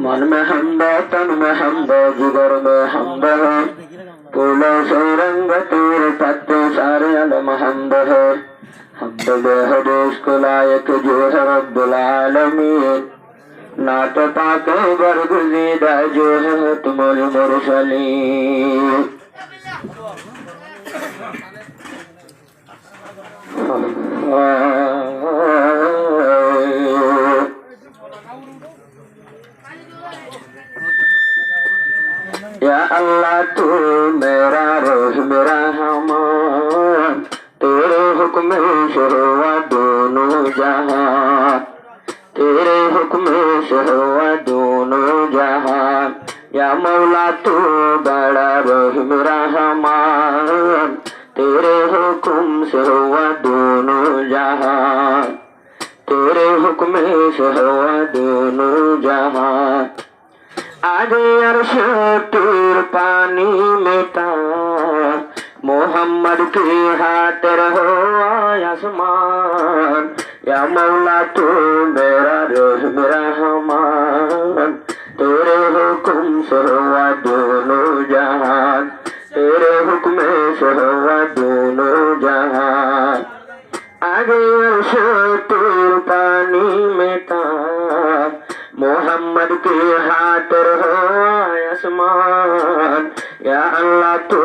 मन में हमद तन में हमद जिगर में हमद है फूलों से रंग तेरे पत्ते सारे अलम हमद है हमद बेहद इसको लायक जो है रब्बुल आलमीन नात पाके बरगुज़ीदा जो है तुमुल मुरसलीन या अल्लाह तू मेरा रोह मेरा हमान तेरे हुक्म से हुआ दोनों जहां तेरे हुक्म से हुआ दोनों जहां या मौला तू बड़ा रोह मेरा हमान तेरे हुक्म से हुआ दोनों जहां तेरे हुक्म से हुआ दोनों जहां आगे अर्श तूर पानी में था मोहम्मद की हाथ रहो आसमान या मौला तू मेरा रोह मेरा हमान तेरे हुक्म से हुआ दोनों जहान तेरे हुक्म से हुआ दोनों जहान आगे अर्श तूर पानी में था मोहम्मद के हाथ रहो आसमान या अल्लाह तू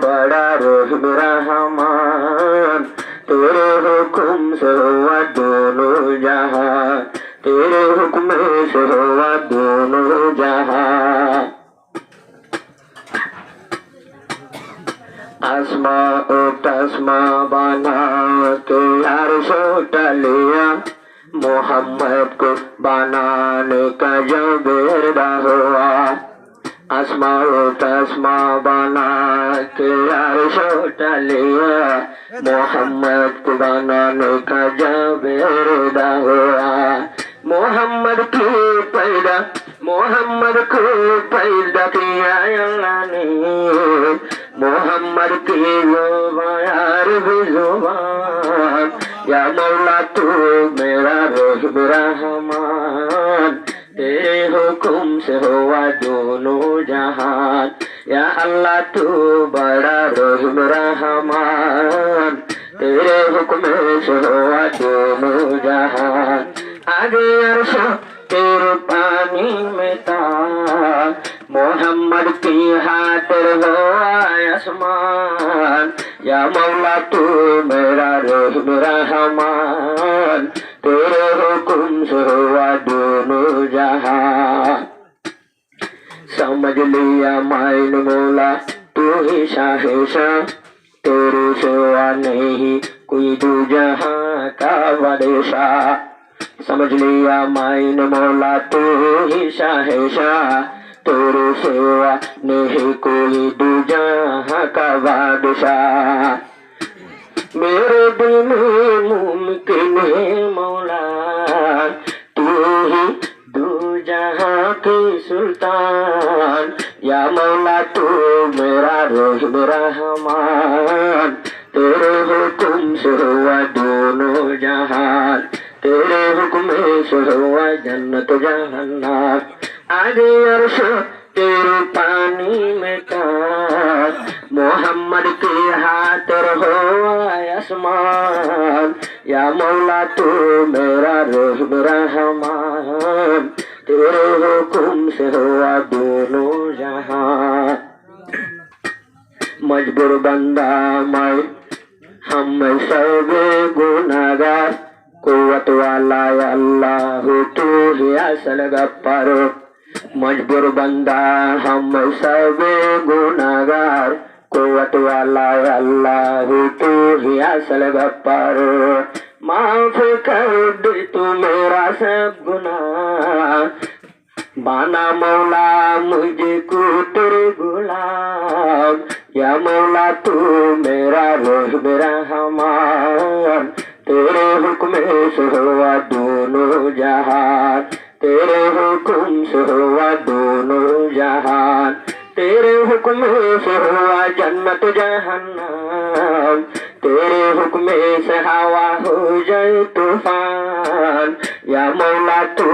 बड़ा रोह मेरा हमान तेरे हुक्म से हुआ दोनों जहां तेरे हुक्म से हुआ दोनों जहां आसमा ओ तस्मा बना के यार सोटा लिया मोहम्मद को बनाने का जब इरादा हुआ आसमा तस्मा बना के अर्शों लिया मोहम्मद को बनाने का जब इरादा हुआ मोहम्मद को पैदा किया अल्लाह ने मोहम्मद की यार भी जुबान या मौला तू मेरा रोह मेरा हमान तेरे हुक्म से हुआ दोनों जहान या अल्लाह तू बड़ा रोह मेरा हमान तेरे हुक्म से हुआ दोनों जहान आगे अर्श तेरे पानी में था मोहम्मद की हाथ हो आसमान या मौला तू मेरा रोह मेरा हमान तेरे हुक्म से हुआ दोनों जहां समझ लिया माइन मौला तू ही शाह तेरे सिवा नहीं कोई दूजहां का बादशाह समझ लिया माइन मौला तू ही शाह तेरे सिवा नहीं कोई दूजहां का बादशाह मेरे दिल में मुमकिन है मौला तू ही दूजहां की सुल्तान या मौला तू मेरा रोह मेरा हमान तेरे हुक्म से हुआ दोनों जहान तेरे हुक्म से हुआ जन्नत जहन्नम आगे अर्श तेरे पानी में था मोहम्मद के हाथ रहो आसमान या मौला तू मेरा रोह मेरा हमान तेरे हुक्म से हुआ दोनों जहां मजबूर बंदा मैं हम सब गुनाहगार कुव्वत वाला अल्लाह तू ही असल गफ्फार मजबूर बंदा हम सब गुनाहगार कुव्वत वाला अल्लाह तू ही असल गफ्फार माफ कर दे तू मेरा सब गुनाह बाना मौला मुझे को तेरे गुलाम या मौला तू मेरा रोह मेरा हमान तेरे हुक्म से हुआ दोनों जहान तेरे हुक्म से हुआ दोनों जहान तेरे हुक्म से हुआ जन्नत जहन्नम तेरे हुक्म से हवा हो जाए तूफान, या मौला तू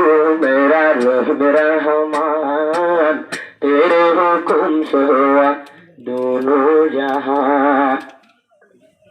मेरा रहम रहमान, तेरे हुक्म से हुआ दोनों जहां।